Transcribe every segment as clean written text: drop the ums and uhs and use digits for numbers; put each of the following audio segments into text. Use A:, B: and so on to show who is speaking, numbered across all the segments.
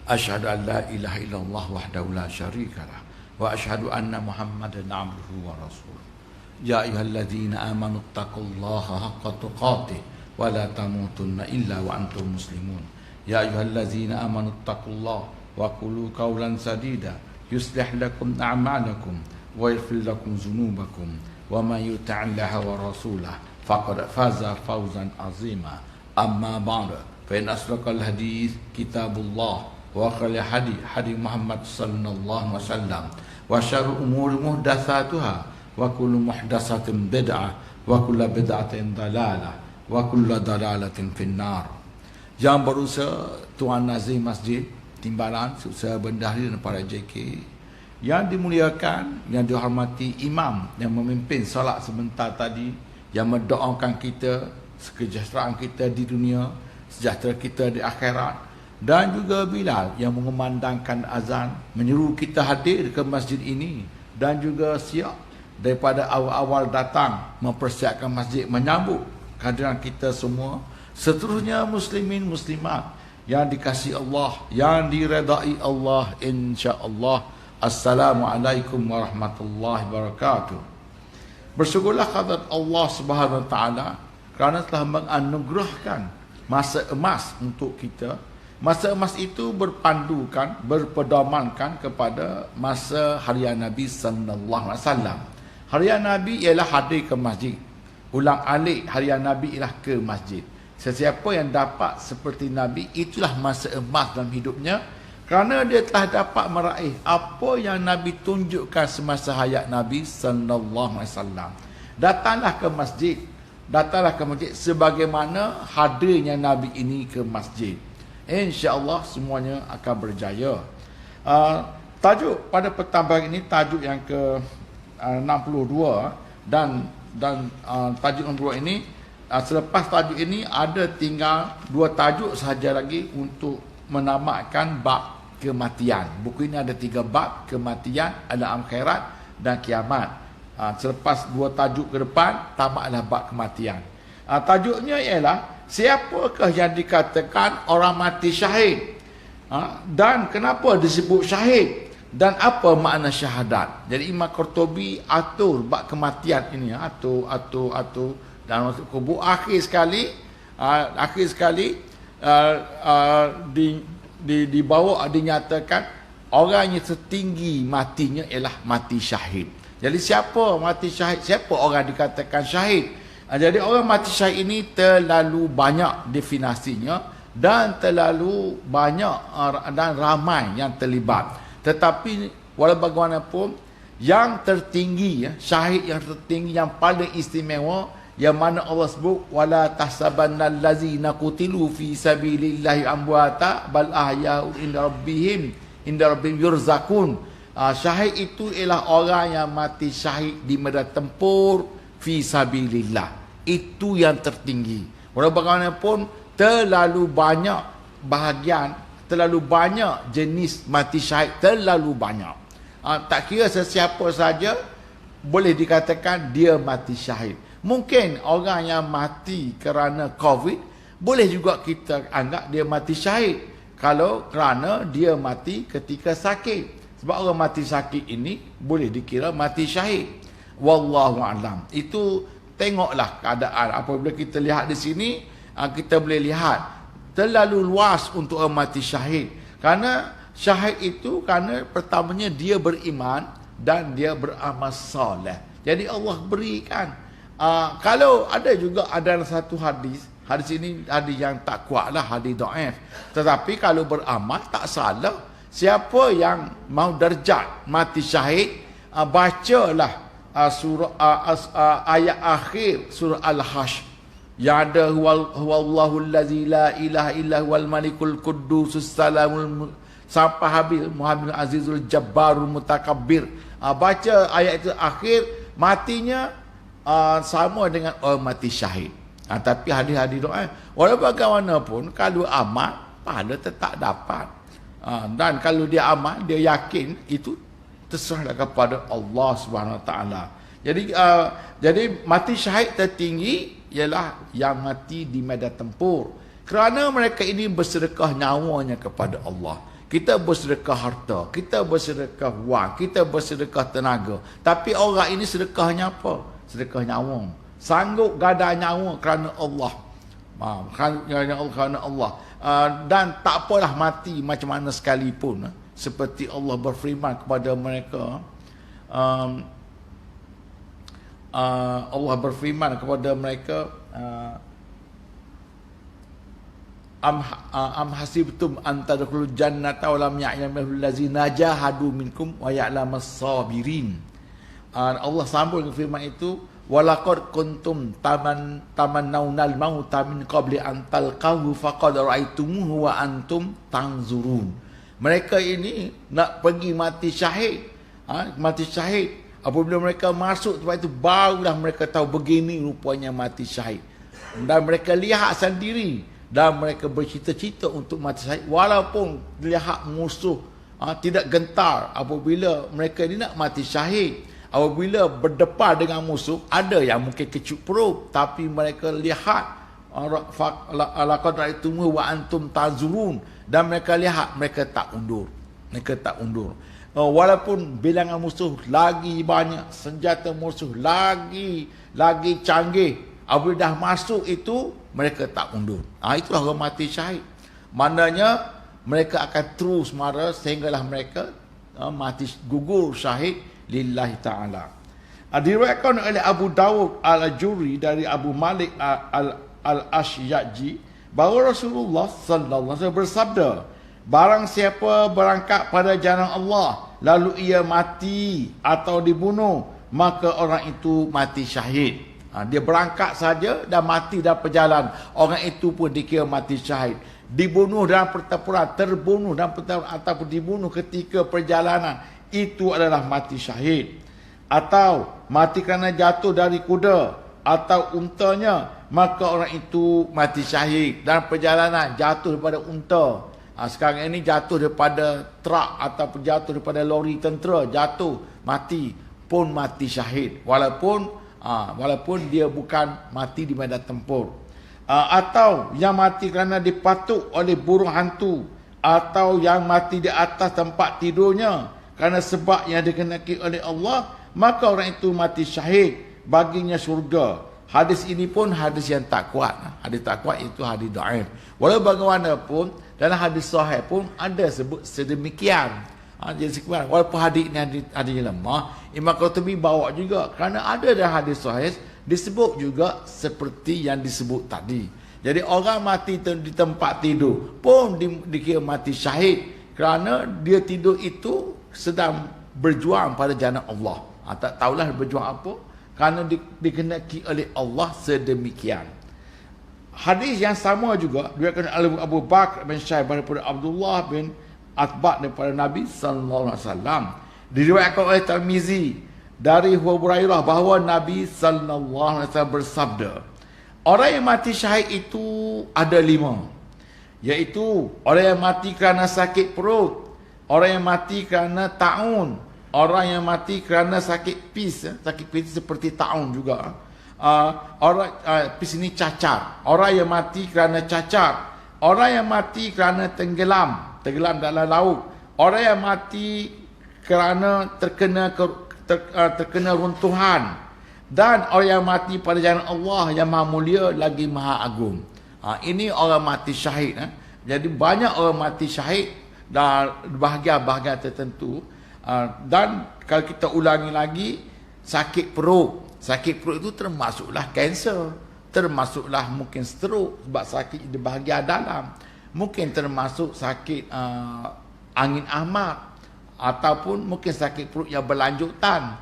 A: أشهد أن لا إله إلا الله وحده لا شريك له وأشهد أن محمدا عبده ورسوله يا أيها الذين آمنوا اتقوا الله حق تقاته ولا تموتن إلا وأنتم مسلمون يا أيها الذين آمنوا اتقوا الله وقولوا قولا سديدا يصلح لكم أعمالكم ويغفر لكم ذنوبكم ومن يطع الله ورسوله فقد فاز فوزا عظيما أما بعد فإن أصدق الحديث كتاب الله وخير الهدي هدي محمد صلى الله عليه وسلم وشر الأمور محدثاتها وكل محدثة بدعة وكل بدعة ضلالة وكل ضلالة في النار. Yang berusaha Tuan Nazim Masjid Timbalan, usaha bendahari dan para JK yang dimuliakan, yang dihormati imam yang memimpin solat sebentar tadi, yang mendoakan kita kesejahteraan kita di dunia, sejahtera kita di akhirat, dan juga Bilal yang mengumandangkan azan, menyuruh kita hadir ke masjid ini, dan juga siap daripada awal-awal datang mempersiapkan masjid menyambut kehadiran kita semua. Seterusnya muslimin muslimat yang dikasihi Allah, yang diredai Allah, insya-Allah. Assalamualaikum warahmatullahi wabarakatuh. Bersyukurlah kepada Allah Subhanahu wa taala kerana telah menganugerahkan masa emas untuk kita. Masa emas itu berpandukan, berpedomankan kepada masa harian Nabi sallallahu alaihi wasallam. Harian Nabi ialah hadir ke masjid. Ulang alik harian Nabi ialah ke masjid. Sesiapa yang dapat seperti Nabi, itulah masa emas dalam hidupnya, kerana dia telah dapat meraih apa yang Nabi tunjukkan semasa hayat Nabi sallallahu alaihi wasallam. Datanglah ke masjid. Datanglah ke masjid sebagaimana hadirnya Nabi ini ke masjid. InsyaAllah semuanya akan berjaya. Tajuk pada petang ini tajuk yang ke 62 dan tajuk 62 ini, selepas tajuk ini ada tinggal 2 tajuk sahaja lagi untuk menamatkan bab kematian. Buku ini ada 3 bab: kematian, alam akhirat dan kiamat. Selepas 2 tajuk ke depan, tamatlah bab kematian. Tajuknya ialah siapakah yang dikatakan orang mati syahid, dan kenapa disebut syahid, dan apa makna syahadat. Jadi Imam Qurtubi atur bab kematian ini, atur dan masuk kubur. Akhir sekali dibawa, dinyatakan orang yang setinggi matinya ialah mati syahid. Jadi siapa mati syahid? Siapa orang dikatakan syahid? Jadi orang mati syahid ini terlalu banyak definisinya dan terlalu banyak dan ramai yang terlibat. Tetapi walau bagaimanapun, yang tertinggi, syahid yang tertinggi, yang paling istimewa, yang mana Allah sebut wala tahsabannal ladzina qutilu fi sabilillahi amwata bal ahya'un inda rabbihim yurzaqun. Syahid itu ialah orang yang mati syahid di medan tempur fi sabilillah. Itu yang tertinggi. Walau bagaimanapun, terlalu banyak bahagian, terlalu banyak jenis mati syahid, terlalu banyak. Tak kira sesiapa saja boleh dikatakan dia mati syahid. Mungkin orang yang mati kerana COVID, boleh juga kita anggap dia mati syahid kalau kerana dia mati ketika sakit. Sebab orang mati sakit ini boleh dikira mati syahid. Wallahu a'lam. Itu tengoklah keadaan. Apabila kita lihat di sini, kita boleh lihat terlalu luas untuk orang mati syahid. Kerana syahid itu, kerana pertamanya dia beriman dan dia beramal soleh. Jadi Allah berikan. Kalau ada juga ada satu hadis ini hadis yang tak kuat lah, hadis dhaif. Tetapi kalau beramal tak salah. Siapa yang mau darjat mati syahid, bacalah surah ayat akhir surah Al-Hasyr yang ada huwallahu allazi la ilaha illa huwal malikul quddusus salamul sampai habis Muhammadul azizul jabbarul mutakabbir. Baca ayat itu akhir, matinya sama dengan orang mati syahid. Tapi hadis-hadis doa, walau bagaimanapun kalau amal, pahala tetap dapat. Dan kalau dia amal, dia yakin, itu terserahlah kepada Allah Subhanahu Wa Taala. Jadi mati syahid tertinggi ialah yang mati di medan tempur, kerana mereka ini bersedekah nyawanya kepada Allah. Kita bersedekah harta, kita bersedekah wang, kita bersedekah tenaga. Tapi orang ini sedekahnya apa? Sedekah nyawa. Sanggup gada nyawa kerana Allah. Kerana Allah. Dan tak apalah mati macam mana sekalipun. Seperti Allah berfirman kepada mereka. Allah berfirman kepada mereka, am hasibtum an tadkhulul jannata wa lam ya'lamul ladzina jahadu minkum wa ya'lamas sabirin. Allah sambung dengan firman itu, walaqad kuntum tamannawnal mauta min qabli an talqahu faqad ra'aitumuhu wa antum tanzurun. Mereka ini nak pergi mati syahid. Mati syahid. Apabila mereka masuk tempat itu, barulah mereka tahu begini rupanya mati syahid. Dan mereka lihat sendiri. Dan mereka bercita-cita untuk mati syahid. Walaupun lihat musuh tidak gentar apabila mereka ini nak mati syahid. Apabila berdepan dengan musuh, ada yang mungkin kecut perut. Tapi mereka lihat. Laqad ra'aitumuhu wa antum tanzurun. Dan mereka lihat, mereka tak undur. Mereka tak undur. Walaupun bilangan musuh lagi banyak, senjata musuh lagi canggih, apabila dah masuk itu, mereka tak undur. Itulah orang mati syahid. Maknanya mereka akan terus mara sehinggalah mereka mati gugur syahid lillahi ta'ala. Diriwayatkan oleh Abu Dawud al-Ajuri dari Abu Malik al-Ashyaji bahawa Rasulullah sallallahu alaihi wasallam bersabda, barang siapa berangkat pada jalan Allah lalu ia mati atau dibunuh, maka orang itu mati syahid. Dia berangkat saja dan mati dalam perjalanan, orang itu pun dikira mati syahid. Dibunuh dalam pertempuran, terbunuh dalam pertempuran ataupun dibunuh ketika perjalanan, itu adalah mati syahid. Atau mati kerana jatuh dari kuda atau untanya, maka orang itu mati syahid. Dalam perjalanan jatuh daripada unta. Sekarang ini jatuh daripada truk ataupun jatuh daripada lori tentera, jatuh, mati, pun mati syahid. Walaupun dia bukan mati di medan tempur. Atau yang mati kerana dipatuk oleh burung hantu, atau yang mati di atas tempat tidurnya kerana sebab yang dikehendaki oleh Allah, maka orang itu mati syahid, baginya syurga. Hadis ini pun hadis yang tak kuat. Hadis tak kuat itu hadis dhaif. Walau bagaimanapun dalam hadis sahih pun ada sebut sedemikian. Jadi sekian. Walaupun hadis ini hadis yang lemah, Imam Qurtubi bawa juga kerana ada dalam hadis sahih disebut juga seperti yang disebut tadi. Jadi orang mati di tempat tidur pun dikira mati syahid kerana dia tidur itu sedang berjuang pada jalan Allah. Tak tahulah berjuang apa, kerana dikehendaki oleh Allah sedemikian. Hadis yang sama juga diriwayatkan oleh Abu Bakar bin Syaibah daripada Abdullah bin Atba daripada Nabi sallallahu alaihi wasallam. Diriwayatkan oleh Tirmizi dari Abu Hurairah bahawa Nabi sallallahu alaihi wasallam bersabda, orang yang mati syahid itu ada 5, iaitu orang yang mati kerana sakit perut, orang yang mati kerana taun, orang yang mati kerana sakit pis. Sakit pis seperti taun juga. Pis ini cacar. Orang yang mati kerana cacar. Orang yang mati kerana tenggelam dalam laut. Orang yang mati kerana terkena runtuhan. Dan orang yang mati pada jalan Allah yang maha mulia lagi maha agung. Ini orang mati syahid. Jadi banyak orang mati syahid dan bahagian-bahagian tertentu. Dan kalau kita ulangi lagi, sakit perut. Sakit perut itu termasuklah kanser, termasuklah mungkin stroke sebab sakit di bahagian dalam, mungkin termasuk sakit angin ahmad, ataupun mungkin sakit perut yang berlanjutan.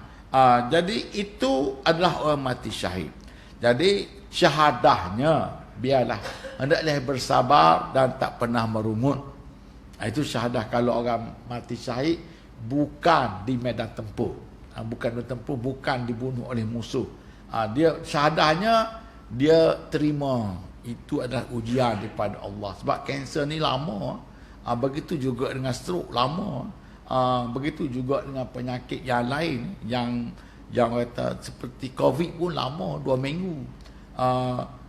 A: Jadi itu adalah orang mati syahid. Jadi syahadahnya biarlah hendaklah bersabar dan tak pernah merungut. Itu syahadah kalau orang mati syahid bukan di medan tempur. Bukan bertempur, bukan dibunuh oleh musuh. Dia syahadahnya dia terima. Itu adalah ujian daripada Allah. Sebab kanser ni lama. Begitu juga dengan stroke lama. Begitu juga dengan penyakit yang lain yang kata seperti COVID pun lama, 2 minggu.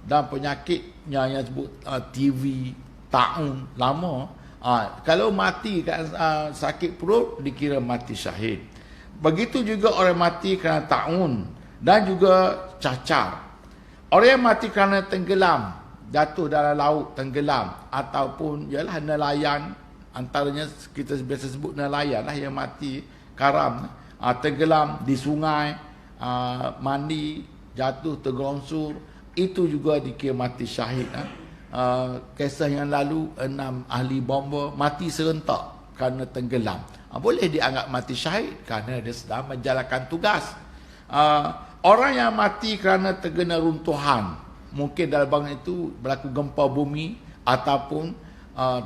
A: Dan penyakit yang sebut TV, taun lama. Kalau mati sakit perut dikira mati syahid. Begitu juga orang mati kerana ta'un dan juga cacar. Orang yang mati kerana tenggelam, jatuh dalam laut tenggelam, ataupun ialah nelayan, antaranya kita biasa sebut nelayan lah yang mati karam, tenggelam di sungai, mandi, jatuh tergonsur, itu juga dikira mati syahid. Kisah yang lalu 6 ahli bomba mati serentak kerana tenggelam. Boleh dianggap mati syahid kerana dia sedang menjalankan tugas. Orang yang mati kerana terkena runtuhan, mungkin dalam bangunan itu berlaku gempa bumi ataupun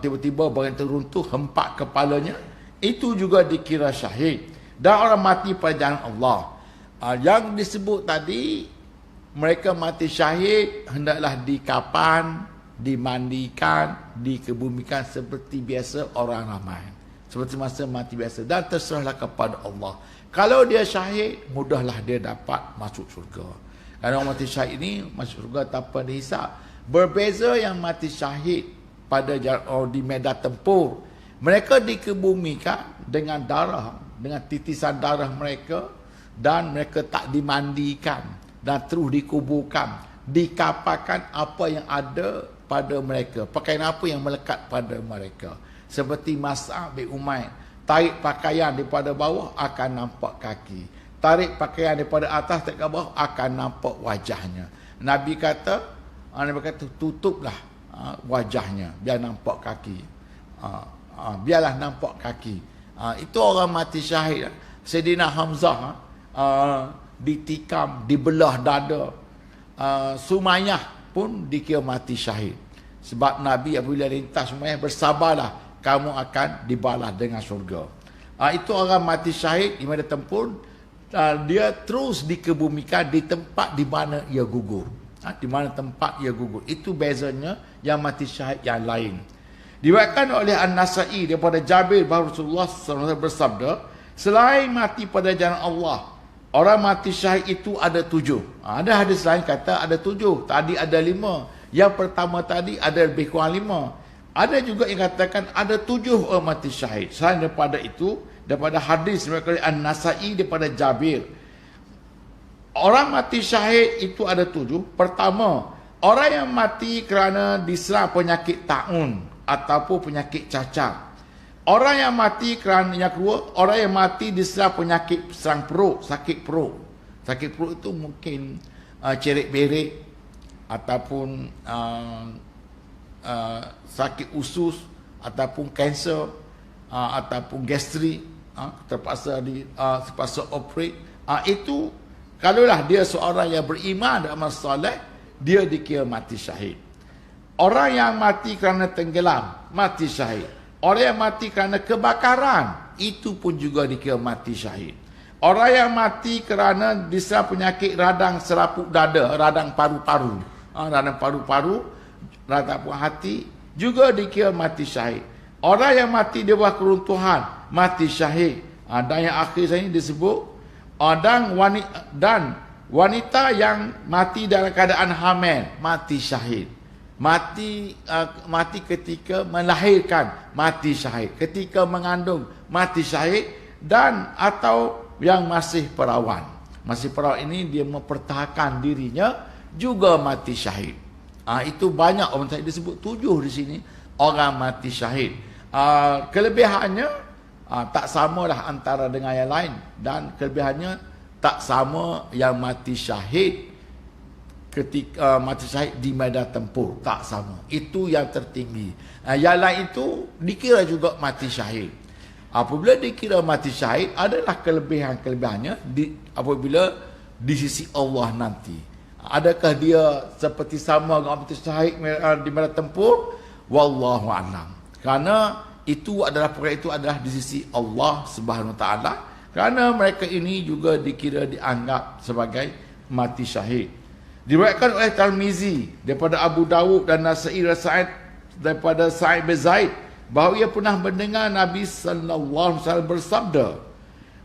A: tiba-tiba bangunan teruntuh, hempak kepalanya, itu juga dikira syahid. Dan orang mati pada jalan Allah, yang disebut tadi, mereka mati syahid hendaklah dikapan, dimandikan, dikebumikan seperti biasa orang ramai, seperti masa mati biasa, dan terserahlah kepada Allah. Kalau dia syahid, mudahlah dia dapat masuk syurga. Kerana orang mati syahid ini masuk syurga tanpa dihisab. Berbeza yang mati syahid pada di medan tempur, mereka dikebumikan dengan darah, dengan titisan darah mereka, dan mereka tak dimandikan dan terus dikuburkan, dikapakan apa yang ada pada mereka, pakaian apa yang melekat pada mereka. Seperti Mus'ab bin Umair, tarik pakaian daripada bawah akan nampak kaki, tarik pakaian daripada atas ke bawah akan nampak wajahnya. Nabi kata tutuplah wajahnya biar nampak kaki, biarlah nampak kaki. Itu orang mati syahid. Sayyidina Hamzah ditikam, dibelah dada. Sumayyah pun dikira mati syahid. Sebab Nabi apabila rintas Sumayyah, bersabarlah, kamu akan dibalas dengan syurga. Itu orang mati syahid di medan tempur. Dia terus dikebumikan di tempat di mana ia gugur. Di mana tempat ia gugur. Itu bezanya yang mati syahid yang lain. Diriwayatkan oleh An-Nasa'i daripada Jabir bahawa Rasulullah SAW bersabda, selain mati pada jalan Allah, orang mati syahid itu ada 7. Ada hadis lain kata ada 7. Tadi ada 5. Yang pertama tadi ada lebih kurang 5. Ada juga yang katakan ada 7 orang mati syahid. Selain daripada itu, daripada hadis daripada An-Nasa'i daripada Jabir, orang mati syahid itu ada 7. Pertama, orang yang mati kerana diserang penyakit ta'un ataupun penyakit cacar. Orang yang mati kerana, yang kedua, orang yang mati diserang penyakit serang perut, sakit perut. Sakit perut itu mungkin cerik-berik ataupun sakit usus ataupun kanser ataupun gastrik, terpaksa operate. Itu kalaulah dia seorang yang beriman dan amal soleh, dia dikira mati syahid. Orang yang mati kerana tenggelam, mati syahid. Orang yang mati kerana kebakaran, itu pun juga dikira mati syahid. Orang yang mati kerana diserang penyakit radang seraput dada, radang paru-paru, radang hati, juga dikira mati syahid. Orang yang mati di bawah keruntuhan, mati syahid. Dan yang akhir saya ini disebut, dan wanita yang mati dalam keadaan hamil, mati syahid. Mati ketika melahirkan, mati syahid. Ketika mengandung, mati syahid. Dan atau yang masih perawan. Masih perawan ini dia mempertahankan dirinya, juga mati syahid. Itu banyak orang tadi disebut 7 di sini orang mati syahid. Kelebihannya tak samalah antara dengan yang lain, dan kelebihannya tak sama yang mati syahid ketika mati syahid di medan tempur, tak sama. Itu yang tertinggi. Yang lain itu dikira juga mati syahid. Apabila dikira mati syahid, adalah kelebihannya apabila di sisi Allah nanti. Adakah dia seperti sama dengan mati syahid di medan tempur? Wallahu a'lam. Kerana itu adalah perkara itu adalah di sisi Allah Subhanahu Wa Taala. Kerana mereka ini juga dianggap sebagai mati syahid. Diriwayatkan oleh Tirmizi daripada Abu Dawud dan Nasa'i daripada Sa'id bin Zaid bahawa ia pernah mendengar Nabi sallallahu alaihi wasallam bersabda,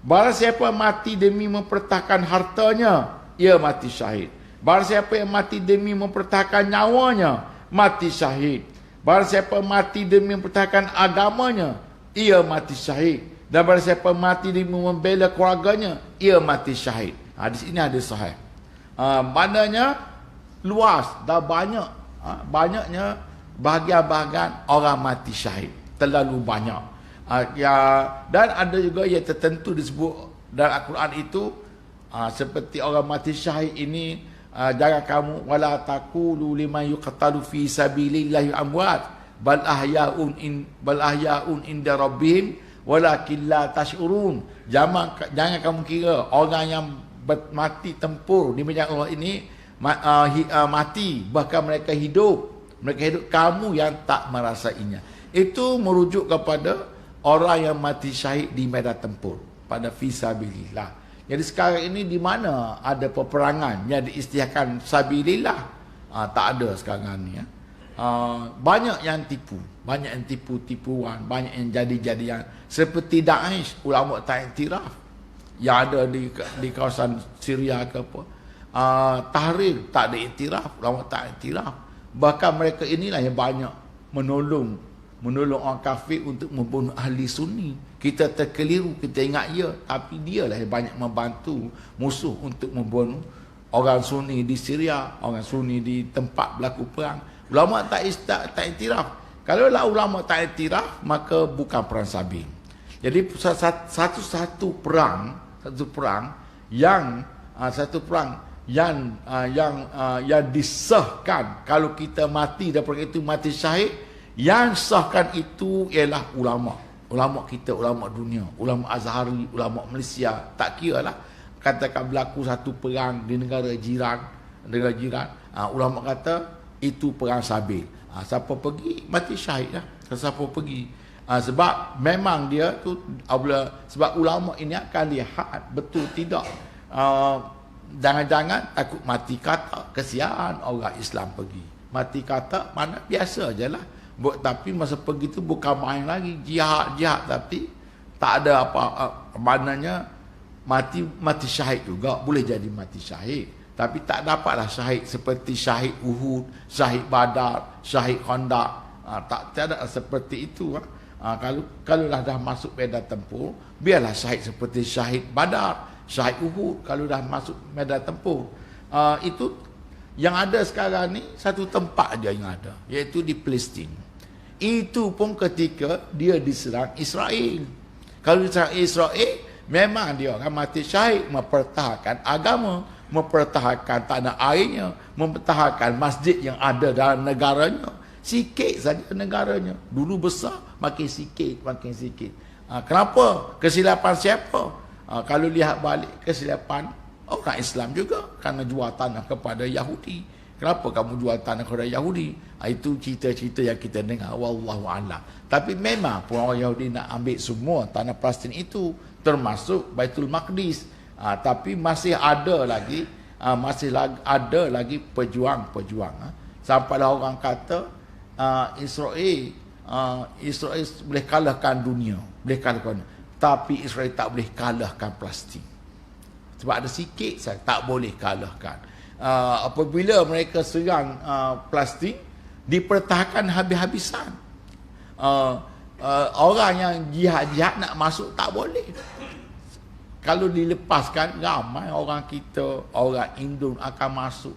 A: barang siapa mati demi mempertahankan hartanya, ia mati syahid. Barang siapa yang mati demi mempertahankan nyawanya, mati syahid. Barang siapa mati demi mempertahankan agamanya, ia mati syahid. Dan barang siapa mati demi membela keluarganya, ia mati syahid. Hadis ini ada sahih. Maknanya luas dah banyak. Banyaknya bahagian-bahagian orang mati syahid. Terlalu banyak. Dan ada juga yang tertentu disebut dalam Al-Quran itu, seperti orang mati syahid ini, jangan kamu wala taqulu liman yuqtalu fi sabilillahi amwat bal ahyaun inda rabbihim walakin la tash'urun. Jangan kamu kira orang yang mati tempur di medan Allah ini mati, bahkan mereka hidup. Kamu yang tak merasainya. Itu merujuk kepada orang yang mati syahid di medan tempur pada fi sabilillah. Jadi sekarang ini di mana ada peperangan yang diisytiharkan sabilillah? Tak ada sekarang ni. Banyak yang tipu. Banyak yang tipu-tipuan. Banyak yang jadi-jadian. Seperti Daesh, ulama tak iktiraf. Yang ada di kawasan Syria ke apa. Tahrir, tak ada iktiraf. Ulama tak iktiraf. Bahkan mereka inilah yang banyak menolong orang kafir untuk membunuh ahli sunni. Kita terkeliru, kita ingat ya, tapi dialah yang banyak membantu musuh untuk membunuh orang sunni di Syria, orang sunni di tempat berlaku perang. Ulama tak iktiraf. Kalau lah ulama tak iktiraf, maka bukan perang Sabil. Jadi satu perang yang disahkan, kalau kita mati daripada itu mati syahid, yang sahkan itu ialah ulama kita, ulama dunia, ulama Azhari, ulama Malaysia, tak kira lah. Katakan berlaku satu perang di negara jiran, ulama kata itu perang Sabil. Siapa pergi mati syahid lah. Siapa pergi, sebab memang dia tu, sebab ulama ini akan lihat betul tidak. Jangan-jangan takut mati kata, kesian orang Islam pergi mati kata, mana biasa je lah. Tapi masa pergi tu bukan main lagi, jihad, tapi tak ada apa, maknanya mati syahid juga, boleh jadi mati syahid, tapi tak dapatlah syahid seperti syahid Uhud, syahid Badar, syahid Khandaq. Tak ada seperti itu. Kalau dah masuk medan tempur, biarlah syahid seperti syahid Badar, syahid Uhud. Kalau dah masuk medan tempur, itu yang ada sekarang ni satu tempat aja yang ada, iaitu di Palestin. Itu pun ketika dia diserang Israel. Kalau diserang Israel, memang dia akan mati syahid mempertahankan agama, mempertahankan tanah airnya, mempertahankan masjid yang ada dalam negaranya. Sikit saja negaranya. Dulu besar, makin sikit. Kenapa? Kesilapan siapa? Kalau lihat balik, kesilapan orang Islam juga, kerana jual tanah kepada Yahudi. Kenapa kamu jual tanah kepada Yahudi? Itu cerita-cerita yang kita dengar, wallahu a'lam. Tapi memang pun orang Yahudi nak ambil semua tanah Palestin itu, termasuk Baitul Maqdis. Tapi masih ada lagi pejuang-pejuang. Sampailah orang kata Israel boleh kalahkan dunia, tapi Israel tak boleh kalahkan Palestin. Sebab ada sikit saja tak boleh kalahkan. Apabila mereka serang Palestin, dipertahankan habis-habisan. Orang yang jihad nak masuk tak boleh. Kalau dilepaskan, ramai orang kita, orang Indon akan masuk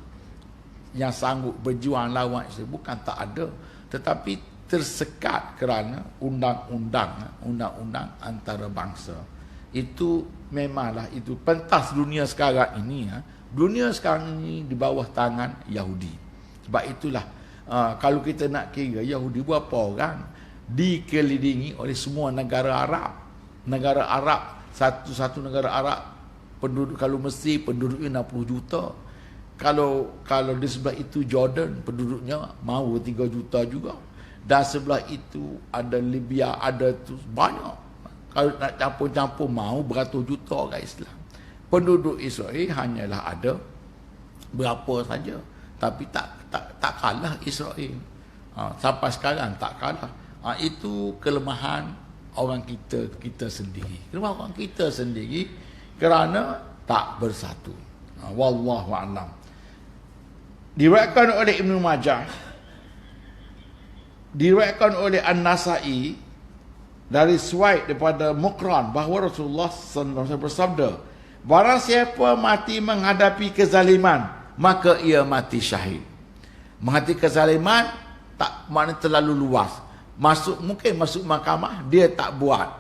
A: yang sanggup berjuang lawan Israel. Bukan tak ada, tetapi tersekat kerana undang-undang antarabangsa. Itu memanglah itu pentas dunia sekarang ini. Dunia sekarang ini di bawah tangan Yahudi. Sebab itulah kalau kita nak kira Yahudi berapa orang, dikelilingi oleh semua negara Arab. Negara Arab, satu negara Arab penduduk, kalau Mesir penduduknya 60 juta. Kalau di sebelah itu Jordan penduduknya mau 3 juta juga. Dan sebelah itu ada Libya, ada tu banyak. Kalau nak campur-campur mau beratus juta orang Islam. Penduduk Israel hanyalah ada berapa saja, tapi tak kalah Israel. Sampai sekarang tak kalah. Itu kelemahan orang kita sendiri. Kelemahan orang kita sendiri kerana tak bersatu. Wallahu a'lam. Diriwayatkan oleh Ibnu Majah diriwayatkan oleh An-Nasa'i dari Suwaid daripada Muqran bahawa Rasulullah SAW bersabda, barang siapa mati menghadapi kezaliman, maka ia mati syahid. Menghadapi kezaliman tak makna terlalu luas. Mungkin masuk mahkamah, dia tak buat,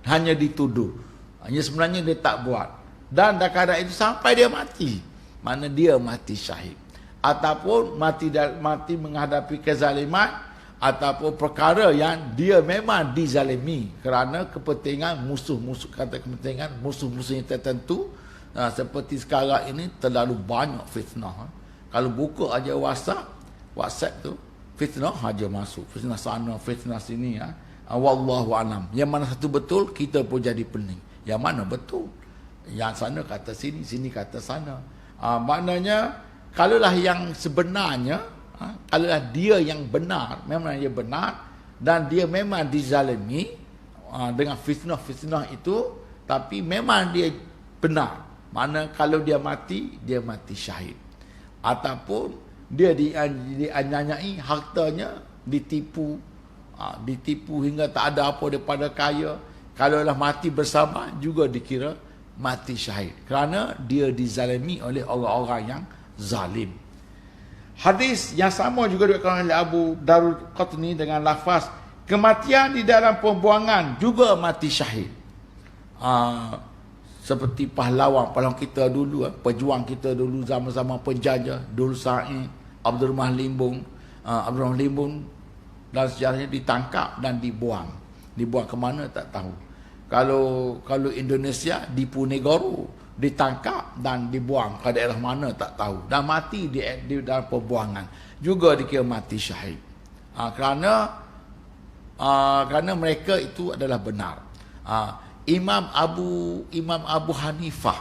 A: hanya dituduh. Hanya sebenarnya dia tak buat. Dan dalam keadaan itu sampai dia mati, mana dia mati syahid. Ataupun mati menghadapi kezaliman, ataupun perkara yang dia memang dizalimi kerana kepentingan musuh-musuhnya tertentu. Seperti sekarang ini terlalu banyak fitnah. Kalau buka aja WhatsApp tu, fitnah aja masuk, fitnah sana, fitnah sini. Wallahu alam. Yang mana satu betul, kita pun jadi pening. Yang mana betul? Yang sana kata sini, sini kata sana. Maknanya kalaulah yang sebenarnya, kalaulah dia yang benar, memang dia benar dan dia memang dizalimi dengan fitnah-fitnah itu, tapi memang dia benar. Mana kalau dia mati syahid. Ataupun dia dianyai hartanya, ditipu hingga tak ada apa daripada kaya. Kalaulah mati bersama juga dikira mati syahid kerana dia dizalimi oleh orang-orang yang zalim. Hadis yang sama juga diriwayatkan oleh Abu Darul Qutni dengan lafaz kematian di dalam pembuangan juga mati syahid. Seperti pahlawan kita dulu, pejuang kita dulu zaman-zaman penjajah, Dul Said, Abdul Rahman Limbung, dan sejarahnya ditangkap dan dibuang. Dibuang ke mana tak tahu. Kalau Indonesia di Punegoro, ditangkap dan dibuang ke daerah mana tak tahu, dan mati di dalam pembuangan juga dikira mati syahid. Kerana mereka itu adalah benar. Imam Abu Hanifah,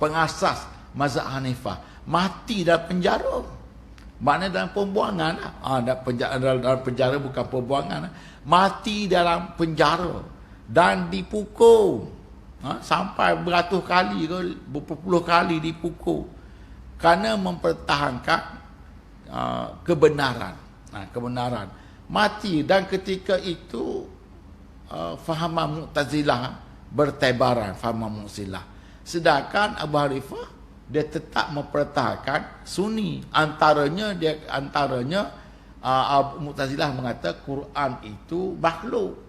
A: pengasas mazhab Hanifah, mati dalam penjara. Maknanya dalam pembuangan. Dalam penjara bukan pembuangan. Mati dalam penjara dan dipukul. Sampai beratus kali ke berpuluh kali dipukul kerana mempertahankan kebenaran. Kebenaran. Mati, dan ketika itu fahaman Mu'tazilah bertebaran, fahaman Mu'tazilah. Sedangkan Abu Hanifah dia tetap mempertahankan Sunni. Antaranya Mu'tazilah mengata Quran itu makhluk.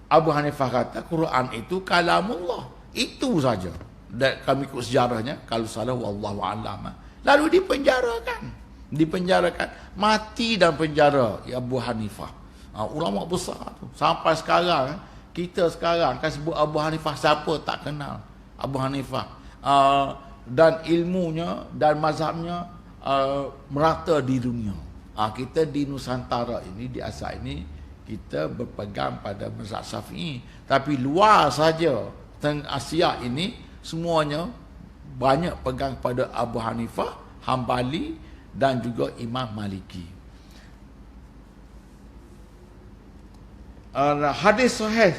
A: Abu Hanifah kata Quran itu kalamullah. Itu saja. Dan kami ikut sejarahnya, kalau salah wallahu alam. Lalu dipenjarakan. Mati dalam penjara Abu Hanifah. Ulama besar tu. Sampai sekarang, kita sekarang kan sebut Abu Hanifah, siapa tak kenal Abu Hanifah. Dan ilmunya dan mazhabnya merata di dunia. Kita di Nusantara ini, di Asal ini, kita berpegang pada mazhab Syafi'i. Tapi luar saja Asia ini semuanya banyak pegang pada Abu Hanifah, Hambali dan juga Imam Maliki. Hadis sahih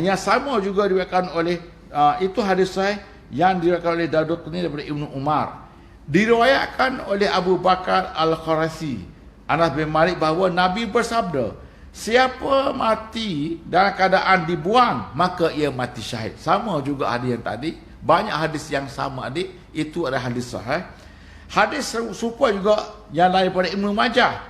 A: yang sama juga diriwayatkan oleh itu hadis sahih yang diriwayatkan oleh Daraqutni daripada Ibnu Umar. Diriwayatkan oleh Abu Bakar Al-Kharasi, Anas bin Malik, bahawa Nabi bersabda, siapa mati dalam keadaan dibuang, maka ia mati syahid. Sama juga hadis yang tadi. Banyak hadis yang sama adik. Itu adalah hadis sahih. Hadis serupa juga yang lain daripada Ibnu Majah.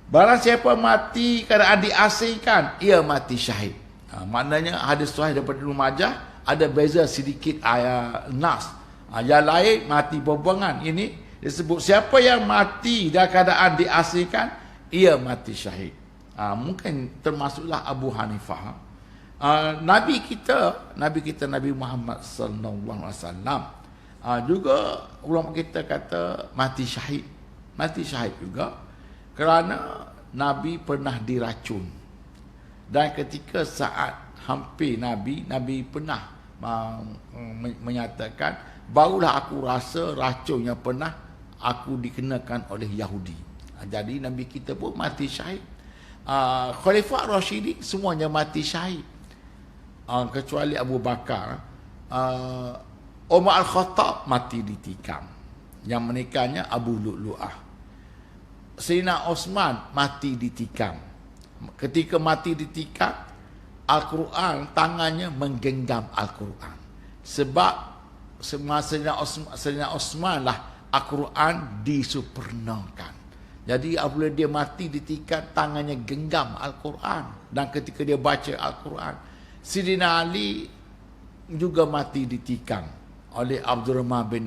A: Barang siapa mati keadaan diasingkan, ia mati syahid. Maknanya hadis sahih daripada Ibnu Majah ada beza sedikit ayat nas. Yang lain mati pembuangan. Ini disebut siapa yang mati dalam keadaan diasingkan, ia mati syahid. Mungkin termasuklah Abu Hanifah. Nabi kita Nabi Muhammad sallallahu alaihi wasallam juga ulama kita kata mati syahid juga kerana Nabi pernah diracun. Dan ketika saat hampir Nabi pernah menyatakan, barulah aku rasa racun yang pernah aku dikenakan oleh Yahudi. Jadi Nabi kita pun mati syahid. Khalifah Rashidi semuanya mati syahid, kecuali Abu Bakar. Umar Al-Khattab mati ditikam, yang menikahnya Abu Lu'lu'ah. Sayyidina Osman mati ditikam. Ketika mati ditikam, Al-Quran, tangannya menggenggam Al-Quran. Sebab Sayyidina Osman lah Al-Quran disempurnakan. Jadi apabila dia mati ditikam, tangannya genggam Al-Quran. Dan ketika dia baca Al-Quran, Sayyidina Ali juga mati ditikam oleh Abdurrahman bin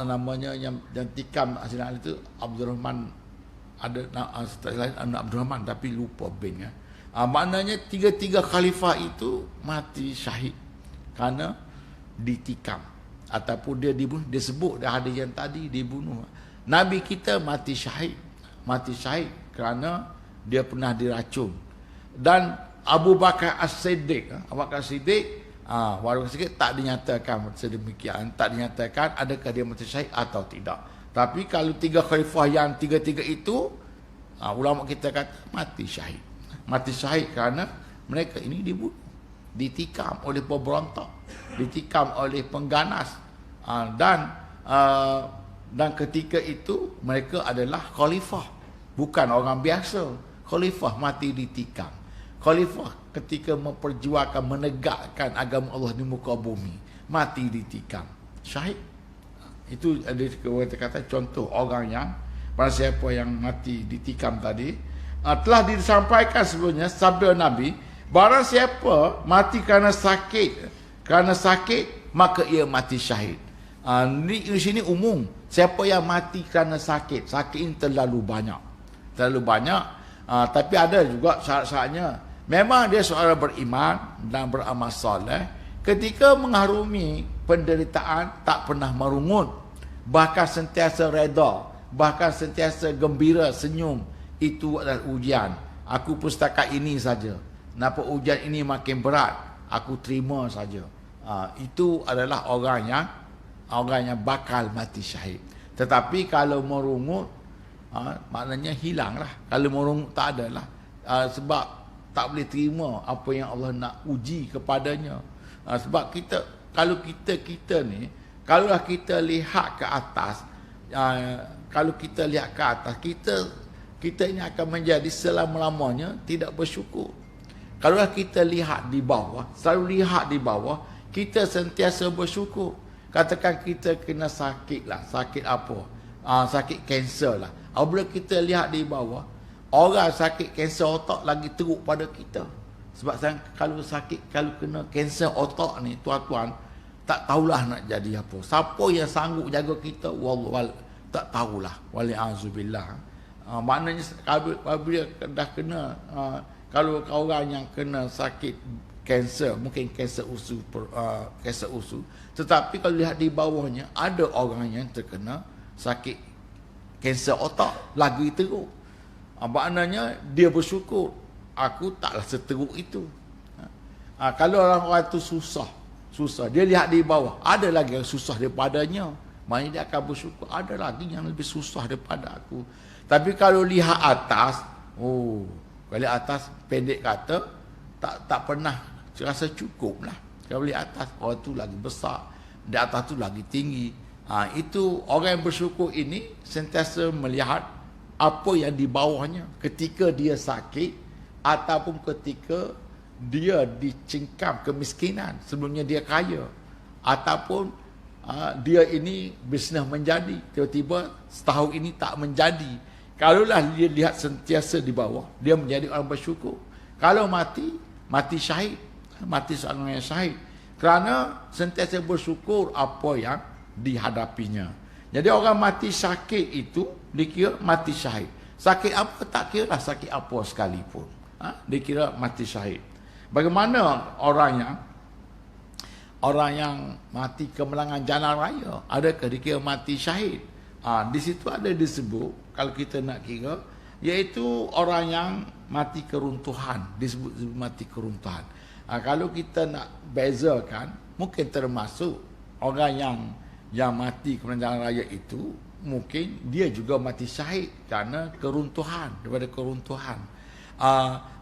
A: namanya yang tikam Sayyidina Ali itu Abdurrahman, ada lain anak Abdurrahman tapi lupa bin ya. Maknanya tiga-tiga khalifah itu mati syahid kerana ditikam ataupun dia dibunuh. Dia sebut dah ada yang tadi dibunuh. Nabi kita mati syahid kerana dia pernah diracun. Dan Abu Bakar As-Siddiq, walaupun sikit tak dinyatakan sedemikian, tak dinyatakan adakah dia mati syahid atau tidak. Tapi kalau tiga khalifah yang tiga-tiga itu, ulama kita kata mati syahid. Mati syahid kerana mereka ini dibunuh, ditikam oleh pemberontak, ditikam oleh pengganas, dan ketika itu mereka adalah khalifah, bukan orang biasa. Khalifah mati ditikam. Khalifah ketika memperjuangkan, menegakkan agama Allah di muka bumi, mati ditikam, syahid. Itu ada kata contoh orang yang, pada siapa yang mati ditikam tadi, telah disampaikan sebelumnya sabda Nabi, barang siapa mati kerana sakit maka ia mati syahid. Di sini umum, siapa yang mati kerana sakit ini terlalu banyak. Tapi ada juga syarat-syaratnya. Memang dia seorang beriman dan beramal soleh, ketika mengharumi penderitaan tak pernah merungut, bahkan sentiasa reda, bahkan sentiasa gembira, senyum. Itu adalah ujian. Aku pun setakat ini saja. Kenapa ujian ini makin berat? Aku terima saja. Itu adalah orang yang bakal mati syahid. Tetapi kalau merungut, maknanya hilanglah. Kalau merungut tak adalah, sebab tak boleh terima apa yang Allah nak uji kepadanya. Sebab kalau kita ni, kalaulah kita lihat ke atas, kita ini akan menjadi selama-lamanya tidak bersyukur. Kalaulah kita lihat di bawah, selalu lihat di bawah, kita sentiasa bersyukur. Katakan kita kena sakit lah, sakit apa? Sakit kanser lah. Apabila kita lihat di bawah, orang sakit kanser otak lagi teruk pada kita. Sebab kalau kena kanser otak ni, tuan-tuan, tak tahulah nak jadi apa. Siapa yang sanggup jaga kita, wallah, tak tahulah. Wali'azubillah. Maknanya apabila dah kena, kalau orang yang kena sakit kanser, mungkin kanser usus, tetapi kalau lihat di bawahnya, ada orang yang terkena sakit kanser otak lagi teruk. Maknanya dia bersyukur, aku taklah seteruk itu. Kalau orang-orang itu susah, dia lihat di bawah, ada lagi yang susah daripadanya, maknanya dia akan bersyukur, ada lagi yang lebih susah daripada aku. Tapi kalau lihat atas, kalau atas pendek kata, tak pernah rasa cukup lah. Kalau lihat atas, orang tu lagi besar, di atas tu lagi tinggi. Itu orang yang bersyukur ini sentiasa melihat apa yang di bawahnya ketika dia sakit ataupun ketika dia dicengkam kemiskinan, sebelumnya dia kaya, ataupun dia ini bisnes menjadi, tiba-tiba setahun ini tak menjadi. Kalaulah dia lihat sentiasa di bawah, dia menjadi orang bersyukur. Kalau mati syahid, mati seorang yang syahid, kerana sentiasa bersyukur apa yang dihadapinya. Jadi orang mati sakit itu dikira mati syahid. Sakit apa tak kira lah, sakit apa sekalipun, dikira mati syahid. Bagaimana orang yang mati kemenangan jalan raya, adakah dikira mati syahid? Di situ ada disebut, kalau kita nak kira, iaitu orang yang mati keruntuhan, disebut mati keruntuhan. Kalau kita nak bezakan, mungkin termasuk orang yang mati kemenangan jalan raya itu, mungkin dia juga mati syahid kerana keruntuhan, daripada keruntuhan.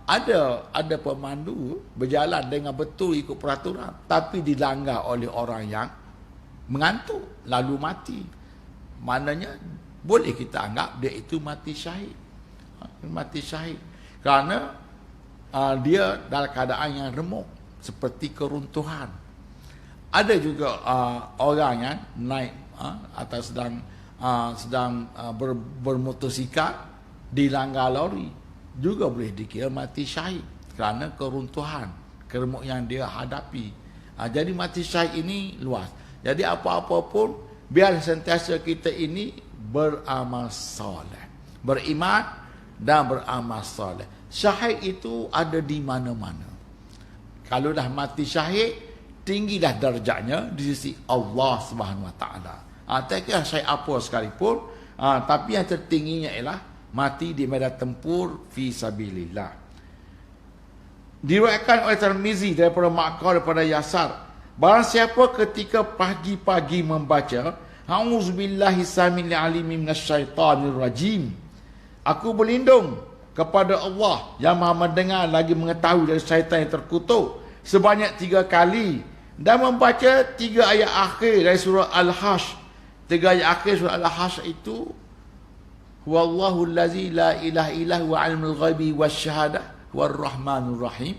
A: Ada pemandu berjalan dengan betul ikut peraturan, tapi dilanggar oleh orang yang mengantuk lalu mati. Maknanya boleh kita anggap dia itu mati syahid. Mati syahid. Kerana dia dalam keadaan yang remuk, seperti keruntuhan. Ada juga orang yang naik atau sedang bermotosikal dilanggar lori, juga boleh dikira mati syahid kerana keruntuhan, keremuk yang dia hadapi. Jadi mati syahid ini luas. Jadi apa-apa pun, biar sentiasa kita ini beramal soleh, beriman dan beramal soleh. Syahid itu ada di mana-mana. Kalau dah mati syahid, tinggilah darjatnya di sisi Allah Subhanahu Wa Taala. Tak kira syahid apa sekalipun, tapi yang tertingginya ialah mati di medan tempur fi sabilillah. Diriwayatkan oleh Tirmizi daripada Ma'qal daripada Yasar, barang siapa ketika pagi-pagi membaca A'udzubillahi samil alim minasyaitanir rajim, aku berlindung kepada Allah yang Maha mendengar lagi mengetahui dari syaitan yang terkutuk, sebanyak 3 kali, dan membaca 3 ayat akhir dari surah Al-Hash. 3 ayat akhir surah Al-Hash itu, Huwallahu allazi la ilaha illa huwa alimul ghaibi wasyahadah huwar rahmanur rahim.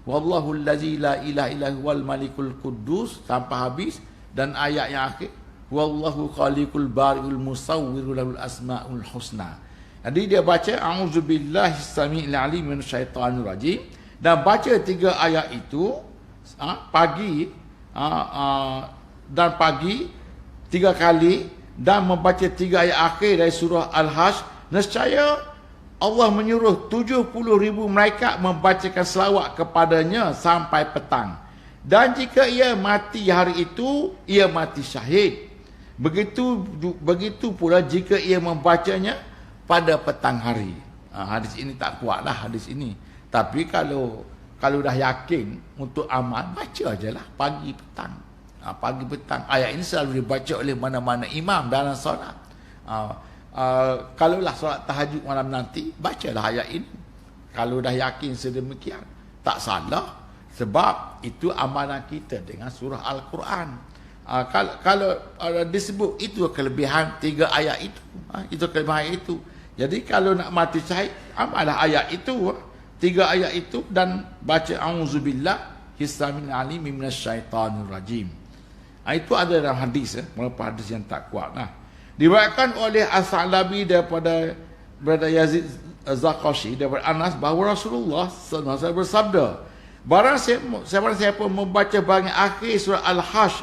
A: Wallahu allazi la ilaha illa huwal malikul quddus, sampai habis. Dan ayat yang akhir, Wallahu khaliqul bari'ul musawwirul lahul asmaul husna. Jadi dia baca a'udzubillahi samiil alim minasyaitonir rajim, dan baca 3 ayat itu pagi dan pagi 3 kali, dan membaca 3 ayat akhir dari surah Al-Hash. Nescaya Allah menyuruh 70,000 malaikat membacakan selawat kepadanya sampai petang. Dan jika ia mati hari itu, ia mati syahid. Begitu pula jika ia membacanya pada petang hari. Hadis ini tak kuatlah hadis ini. Tapi kalau dah yakin untuk amal, baca ajalah pagi petang. Pagi petang. Ayat ini selalu dibaca oleh mana-mana imam dalam solat. Kalaulah solat tahajud malam nanti, bacalah ayat ini. Kalau dah yakin sedemikian, tak salah. Sebab itu amalan kita dengan surah Al-Quran. Kalau disebut itu kelebihan 3 ayat itu. Itu kelebihan ayat itu. Jadi kalau nak mati syahid, amalah ayat itu. 3 ayat itu, dan baca a'udzubillah hissamil alim minasyaitonir rajim. Itu ada dalam hadis, walaupun hadis yang tak kuat. Diriwayatkan oleh As-Sa'labi daripada Yazid Az-Zaqashi daripada Anas bahawa Rasulullah sallallahu alaihi wasallam bersabda, barang siapa membaca bahagian akhir surah Al-Hash,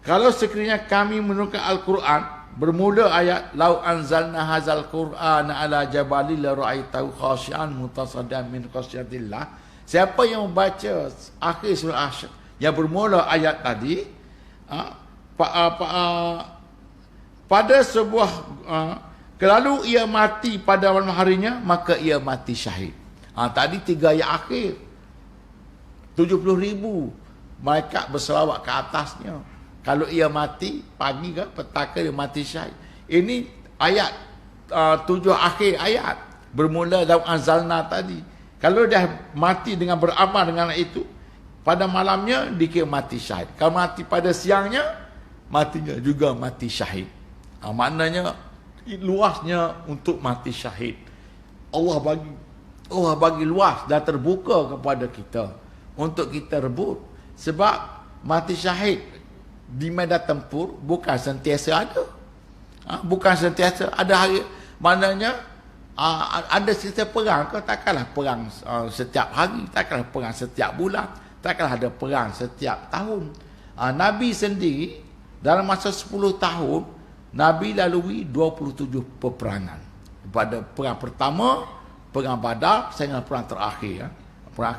A: kalau sekiranya kami menurunkan Al-Quran bermula ayat lau anzalna hazal Qur'ana ala jabalil la ra'aitahu khashi'an mutasaddian min khasyatillah, siapa yang membaca akhir surah Al-Hash yang bermula ayat tadi, pada sebuah kalau ia mati pada malam harinya, maka ia mati syahid. Tadi 3 ayat akhir, 70,000 malaikat berselawat ke atasnya. Kalau ia mati pagi ke petang ke, dia mati syahid. Ini ayat 7 akhir ayat bermula dalam anzalna tadi. Kalau dah mati dengan beramal dengan itu, pada malamnya dikira mati syahid. Kalau mati pada siangnya, matinya juga mati syahid. Maknanya luasnya untuk mati syahid. Allah bagi luas dan terbuka kepada kita untuk kita rebut. Sebab mati syahid di medan tempur bukan sentiasa ada. Bukan sentiasa ada hari. Maknanya ada setiap perang ke, takkanlah perang setiap hari, takkanlah perang setiap bulan, takkanlah ada perang setiap tahun. Nabi sendiri dalam masa 10 tahun Nabi lalui 27 peperangan. Pada perang pertama, perang Badar, sehingga perang terakhir. Perang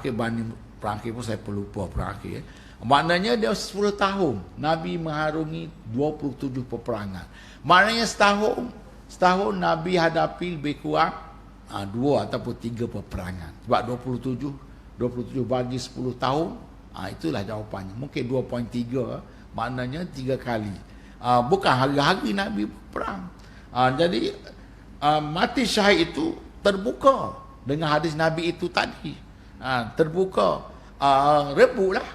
A: akhir pun saya pelupa perang akhir. Maknanya dia 10 tahun Nabi mengharungi 27 peperangan. Maknanya setahun Nabi hadapi lebih kurang 2 ataupun 3 peperangan. Sebab 27 bagi 10 tahun, itulah jawapannya. Mungkin 2.3, maknanya 3 kali. Bukan hari-hari Nabi berperang. Jadi mati syahid itu terbuka dengan hadis Nabi itu tadi. Terbuka. Rebutlah.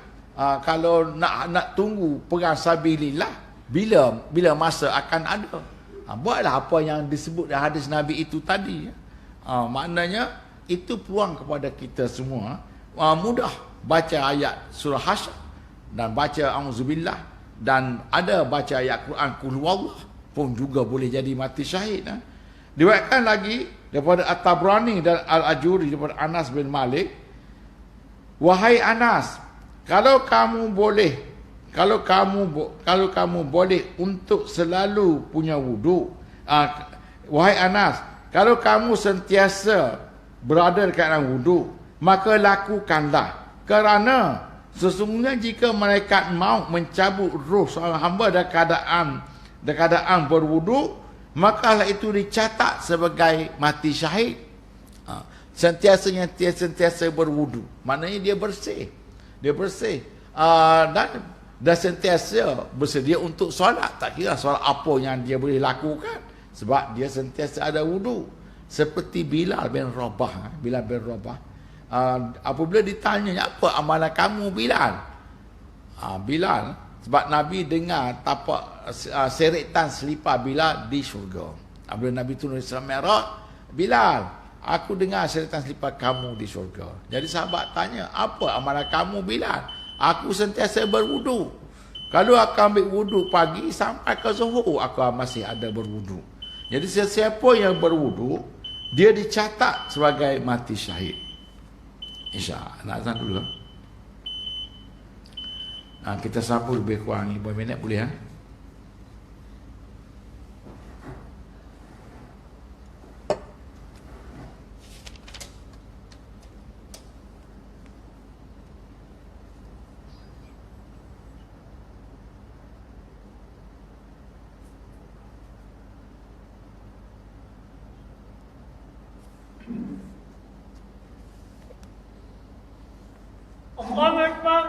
A: Kalau nak tunggu perang sabilillah, bila masa akan ada. Buatlah apa yang disebut dalam hadis Nabi itu tadi. Maknanya itu peluang kepada kita semua. Mudah baca ayat surah Hasyr dan baca auzubillah, dan ada baca ayat Quran Qul huwallah pun juga boleh jadi mati syahid. Diriwayatkan lagi daripada At-Tabrani dan Al-Ajuri daripada Anas bin Malik, wahai Anas, kalau kamu boleh untuk selalu punya wudu, wahai Anas, kalau kamu sentiasa berada dekat dalam wudu, maka lakukanlah, kerana sesungguhnya jika malaikat maut mencabut roh seorang hamba dalam keadaan berwudu, maka hal itu dicatat sebagai mati syahid. Sentiasa berwudu, maknanya dia bersih, dan sentiasa bersedia untuk solat. Tak kira solat apa yang dia boleh lakukan, sebab dia sentiasa ada wudu. Seperti Bilal bin Rabah. Apabila ditanya, apa amalan kamu Bilal? Bilal, sebab Nabi dengar tapak seretan selipar Bilal di syurga. Apabila Nabi turun Isra Mi'raj, Bilal, aku dengar seretan selipar kamu di syurga. Jadi sahabat tanya, apa amalan kamu Bilal? Aku sentiasa berwudu. Kalau aku ambil wudu pagi sampai ke zuhur, aku masih ada berwudu. Jadi sesiapa yang berwudu, dia dicatat sebagai mati syahid. InsyaAllah. Nak azan dulu. Kita sapu lebih kurang 5 minit boleh ha?
B: Allahu Akbar,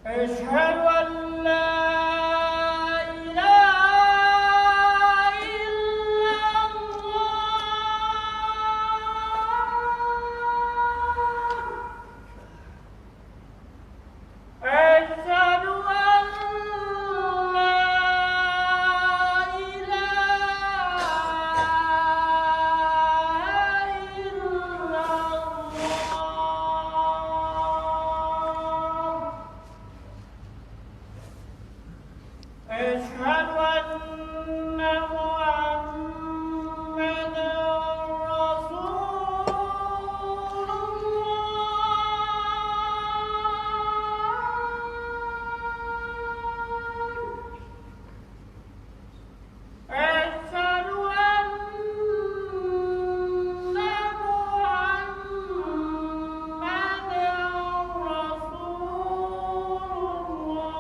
B: أشهد أن لا إله إلا الله. أشهد أن لا إله إلا الله. أشهد أن محمدًا رسول الله. أشهد أن محمدًا رسول الله.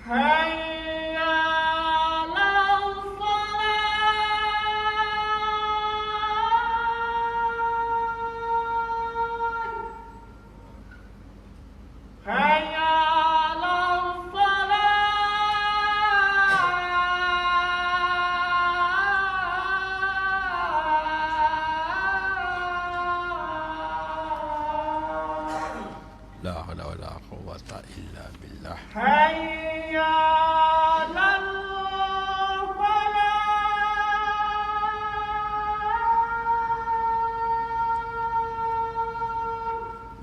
B: حي على الصلاة. حي على الصلاة.
A: La haula wala quwwata illa billah.
B: حي على الفلاح.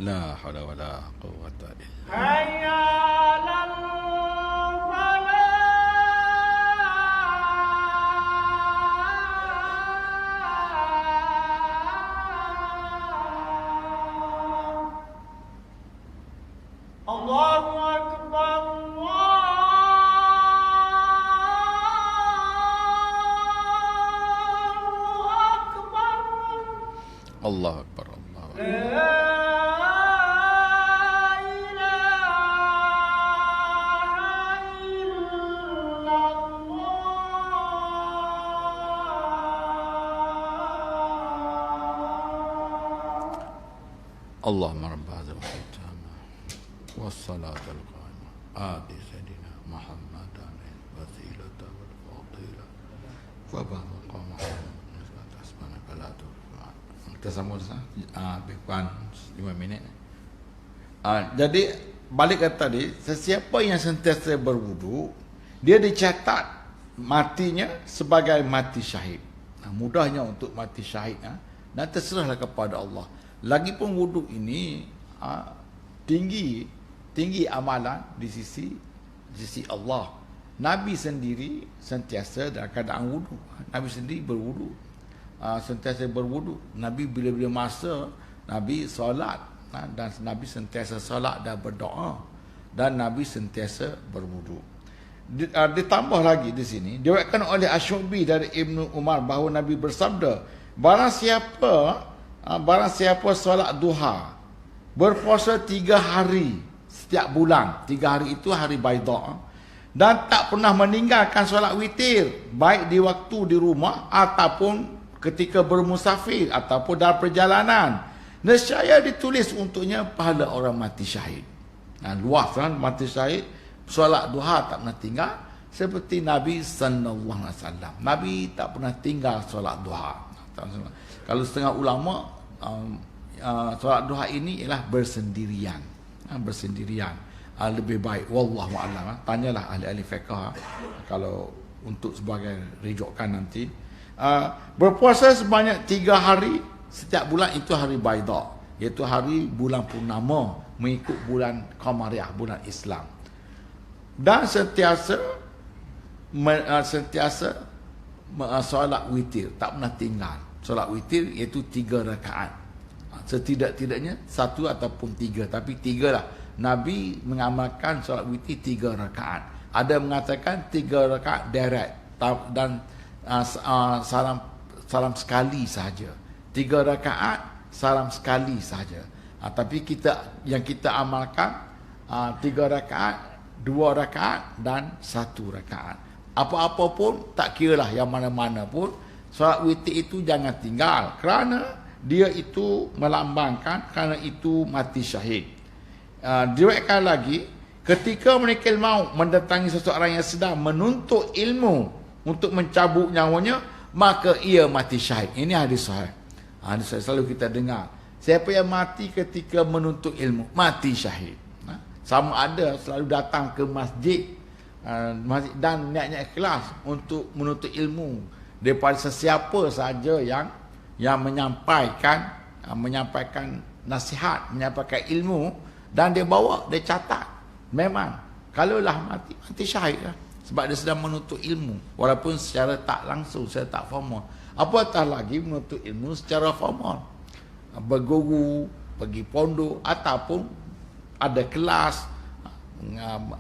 A: La haula wala quwwata illa.
B: حي على الفلاح. الله أكبر، الله
A: Allah
B: أكبر.
A: akbar, Allah akbar.
B: لا إله
A: Allahumma rabb hadzal khitama wassalatul qa'imah ati sayyidina Muhammadan wasilata wal fadila wa baqama atas manakalah tu. Kita sambung depan 5 minit. Jadi balik ke tadi, sesiapa yang sentiasa berwudu, dia dicatat matinya sebagai mati syahid. Mudahnya untuk mati syahid, dan terserahlah kepada Allah. Lagipun wudu ini tinggi amalan di sisi Allah. Nabi sendiri sentiasa dalam keadaan wudu. Nabi sendiri berwudu, sentiasa berwudu. Nabi bila-bila masa Nabi solat, dan Nabi sentiasa solat dan berdoa, dan Nabi sentiasa berwudu. Ditambah lagi di sini diriwayatkan oleh Asy-Syu'bi dari Ibnu Umar bahawa Nabi bersabda, barang siapa solat duha, berpuasa 3 hari setiap bulan, 3 hari itu hari Baidha, dan tak pernah meninggalkan solat witir, baik di waktu di rumah ataupun ketika bermusafir ataupun dalam perjalanan, nescaya ditulis untuknya pahala orang mati syahid. Luas kan mati syahid, solat duha tak pernah tinggal, seperti Nabi sallallahu alaihi wasallam. Nabi tak pernah tinggal solat duha. Kalau setengah ulama, solat duha ini ialah bersendirian. Bersendirian lebih baik, wallahu a'lam. Tanyalah ahli-ahli fiqh kalau untuk sebagai rujukan nanti. Berpuasa sebanyak 3 hari setiap bulan, itu hari Baidha, iaitu hari bulan purnama mengikut bulan Qamariyah, bulan Islam. Dan sentiasa solat witir, tak pernah tinggal. Solat witir iaitu 3 rakaat. Setidak-tidaknya 1 ataupun 3, tapi 3 lah. Nabi mengamalkan solat witir 3 rakaat. Ada mengatakan 3 rakaat direct, dan salam sekali sahaja. 3 rakaat salam sekali saja. Tapi yang kita amalkan 3 rakaat, 2 rakaat dan 1 rakaat. Apa-apa pun tak kiralah yang mana-mana pun, solat witir itu jangan tinggal, kerana dia itu melambangkan, kerana itu mati syahid. Diriwayatkan lagi, ketika malaikat maut mendatangi seseorang yang sedang menuntut ilmu untuk mencabut nyawanya, maka ia mati syahid. Ini hadis sahih. Selalu kita dengar, siapa yang mati ketika menuntut ilmu, mati syahid. Sama ada selalu datang ke masjid, dan niat-niat ikhlas untuk menuntut ilmu daripada sesiapa saja yang menyampaikan nasihat, menyampaikan ilmu, dan dia bawa, dia catat. Memang kalaulah mati syahid lah. Sebab dia sedang menuntut ilmu, walaupun secara tak langsung, secara tak formal. Apatah lagi menuntut ilmu secara formal, berguru, pergi pondok, ataupun ada kelas,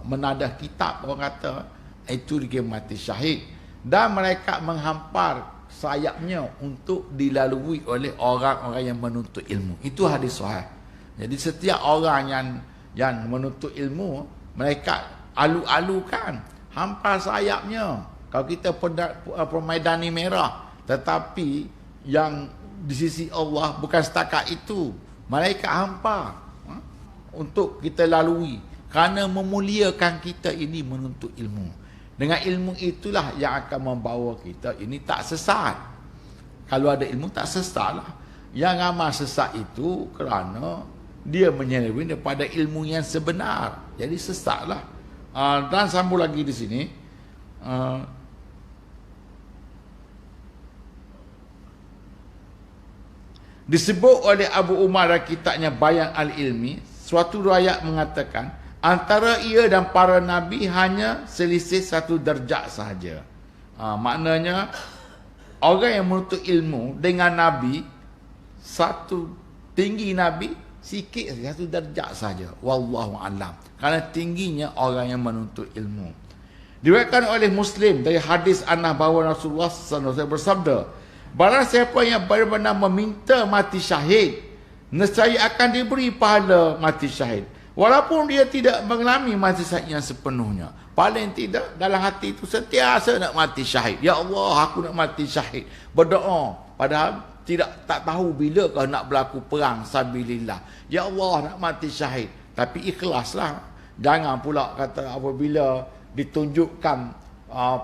A: menadah kitab, orang kata, itu dia mati syahid. Dan mereka menghampar sayapnya untuk dilalui oleh orang-orang yang menuntut ilmu. Itu hadis sahih. Jadi setiap orang yang menuntut ilmu, mereka alu-alukan, hampar sayapnya. Kalau kita permaidani merah, tetapi yang di sisi Allah bukan setakat itu, malaikat hampa untuk kita lalui, kerana memuliakan kita ini menuntut ilmu. Dengan ilmu itulah yang akan membawa kita ini tak sesat. Kalau ada ilmu tak sesat lah. Yang amal sesat itu kerana dia menyeleweng daripada ilmu yang sebenar, jadi sesatlah. Dan sambung lagi di sini, disebut oleh Abu Umar dalam kitabnya Bayan al-Ilmi, suatu riwayat mengatakan, antara ia dan para nabi hanya selisih 1 darjat sahaja. Maknanya orang yang menuntut ilmu dengan nabi, satu tinggi nabi sikit, 1 darjat saja. Wallahu a'lam. Kerana tingginya orang yang menuntut ilmu. Diriwayatkan oleh Muslim dari hadis Anas bahawa Rasulullah SAW bersabda, barang siapa yang benar-benar meminta mati syahid, nescaya akan diberi pahala mati syahid, walaupun dia tidak mengalami mati syahid yang sepenuhnya. Paling tidak dalam hati itu sentiasa nak mati syahid. Ya Allah, aku nak mati syahid. Berdoa. Padahal tak tahu bila kau nak berlaku perang sabilillah. Ya Allah, nak mati syahid. Tapi ikhlaslah. Jangan pula kata apabila ditunjukkan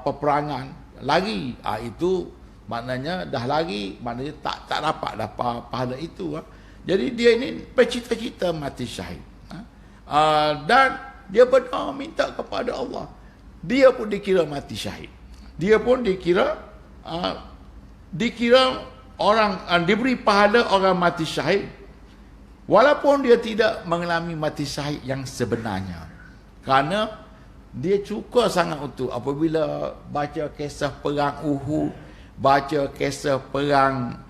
A: peperangan lari. Itu maknanya dah lari, maknanya tak dapat dah pahala itu. Jadi dia ini bercita-cita mati syahid. Dan dia benar minta kepada Allah. Dia pun dikira mati syahid. Dia pun dikira orang diberi pahala orang mati syahid, walaupun dia tidak mengalami mati syahid yang sebenarnya. Kerana dia suka sangat untuk apabila baca kisah perang Uhud, baca kisah perang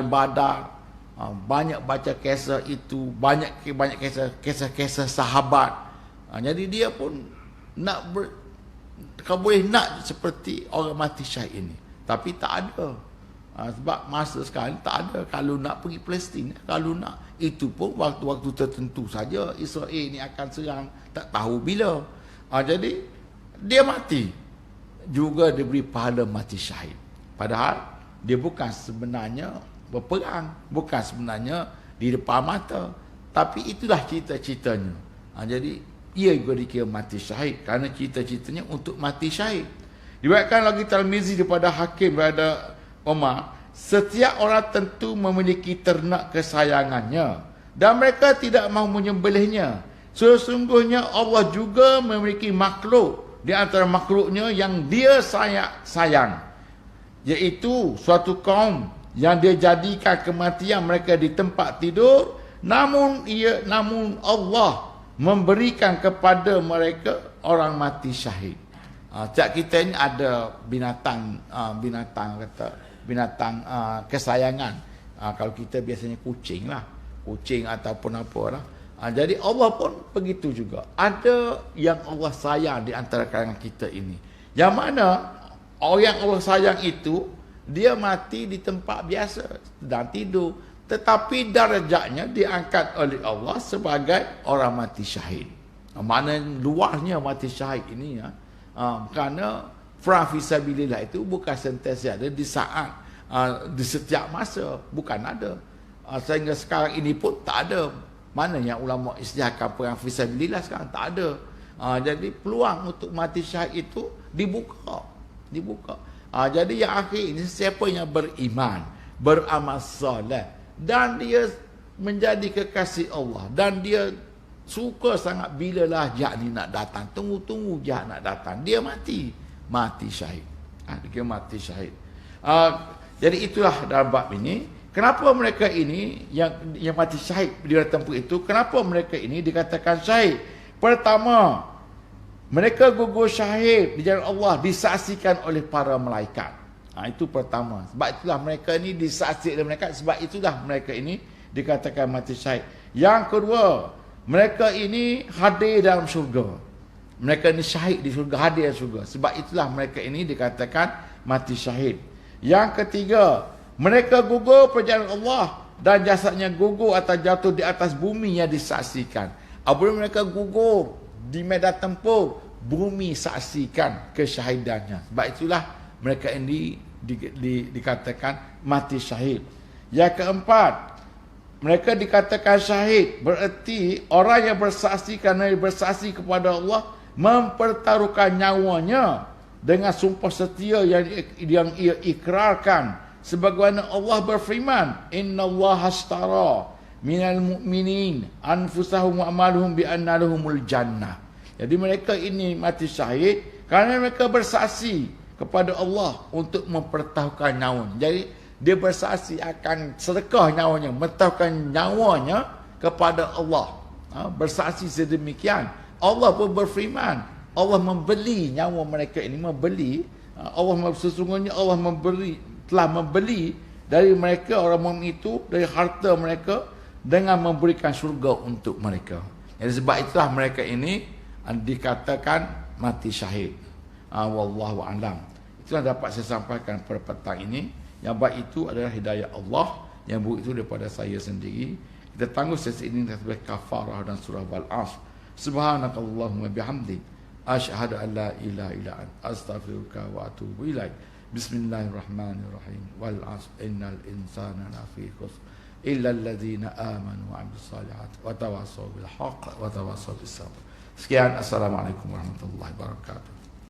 A: Badar, banyak baca kisah itu, banyak kisah sahabat. Jadi dia pun nak kau boleh nak seperti orang mati syahid ini, tapi tak ada. Sebab masa sekarang tak ada. Kalau nak pergi Palestin, kalau nak, itu pun waktu-waktu tertentu saja Israel ni akan serang, tak tahu bila. Jadi dia mati juga diberi pahala mati syahid. Padahal dia bukan sebenarnya berperang, bukan sebenarnya di depan mata, tapi itulah cita-citanya. Jadi ia juga dikira mati syahid kerana cita-citanya untuk mati syahid. Diriwayatkan lagi Tirmizi daripada Hakim daripada Umar, setiap orang tentu memiliki ternak kesayangannya dan mereka tidak mahu menyembelihnya. Sesungguhnya Allah juga memiliki makhluk di antara makhluknya yang dia sayang, iaitu suatu kaum yang dia jadikan kematian mereka di tempat tidur, namun Allah memberikan kepada mereka orang mati syahid. Setiap kita ini ada binatang kesayangan. Kalau kita biasanya kucing lah, kucing ataupun apa lah. Jadi Allah pun begitu juga. Ada yang Allah sayang di antara kalangan kita ini, yang mana orang yang Allah sayang itu dia mati di tempat biasa dan tidur, tetapi darjatnya diangkat oleh Allah sebagai orang mati syahid. Mana luasnya mati syahid ini ya. Kerana perang fisabilillah itu bukan sentiasa ada di saat di setiap masa, bukan ada. Sehingga sekarang ini pun tak ada. Mana yang ulama isytiharkan perang fisabilillah sekarang tak ada. Jadi peluang untuk mati syahid itu dibuka. Jadi yang akhir ini siapa yang beriman, beramal soleh dan dia menjadi kekasih Allah dan dia suka sangat bilalah jahat ni nak datang, tunggu jahat nak datang, dia mati syahid. Dia mati syahid. Jadi itulah dalam bab ini. Kenapa mereka ini yang mati syahid di dalam tempoh itu, kenapa mereka ini dikatakan syahid? Pertama, mereka gugur syahid di jalan Allah disaksikan oleh para malaikat. Itu pertama. Sebab itulah mereka ini disaksikan oleh malaikat. Sebab itulah mereka ini dikatakan mati syahid. Yang kedua, mereka ini hadir dalam syurga. Mereka ini syahid di syurga, hadir dalam syurga. Sebab itulah mereka ini dikatakan mati syahid. Yang ketiga, mereka gugur perjalanan Allah dan jasadnya gugur atau jatuh di atas bumi yang disaksikan. Apabila mereka gugur di medan tempur, bumi saksikan kesyahidannya. Sebab itulah mereka ini dikatakan mati syahid. Yang keempat, mereka dikatakan syahid bererti orang yang bersaksi kerana bersaksi kepada Allah mempertaruhkan nyawanya dengan sumpah setia yang ia ikrarkan. Sebagaimana Allah berfirman, innallaha ashtara minal mu'minin anfusahum wa amaluhum bi anna lahumul jannah. Jadi mereka ini mati syahid kerana mereka bersaksi kepada Allah untuk mempertaruhkan nyawanya. Jadi dia bersaksi akan sedekah nyawanya, mempertaruhkan nyawanya kepada Allah. Bersaksi sedemikian. Allah pun berfirman, Allah membeli nyawa mereka ini, sesungguhnya Allah telah membeli dari mereka orang mukmin itu, dari harta mereka dengan memberikan syurga untuk mereka. Jadi sebab itulah mereka ini dikatakan mati syahid. Wallahu a'lam. Itulah dapat saya sampaikan pada petang ini. Yang baik itu adalah hidayah Allah, yang buruk itu daripada saya sendiri. Kita tangguh sesi ini sebagai kafarah dan surah Al-Asr. Subhanakallahumma bihamdik, asyhadu an la ilaha illa anta, astaghfiruka wa atubu ilaik. Bismillahirrahmanirrahim. Wal 'asr innal insana lafi khusr illa alladzina amanu wa 'amilus solihati wa tawassaw bil haqq wa tawassaw bis sabr. Sekian, assalamualaikum warahmatullahi wabarakatuh.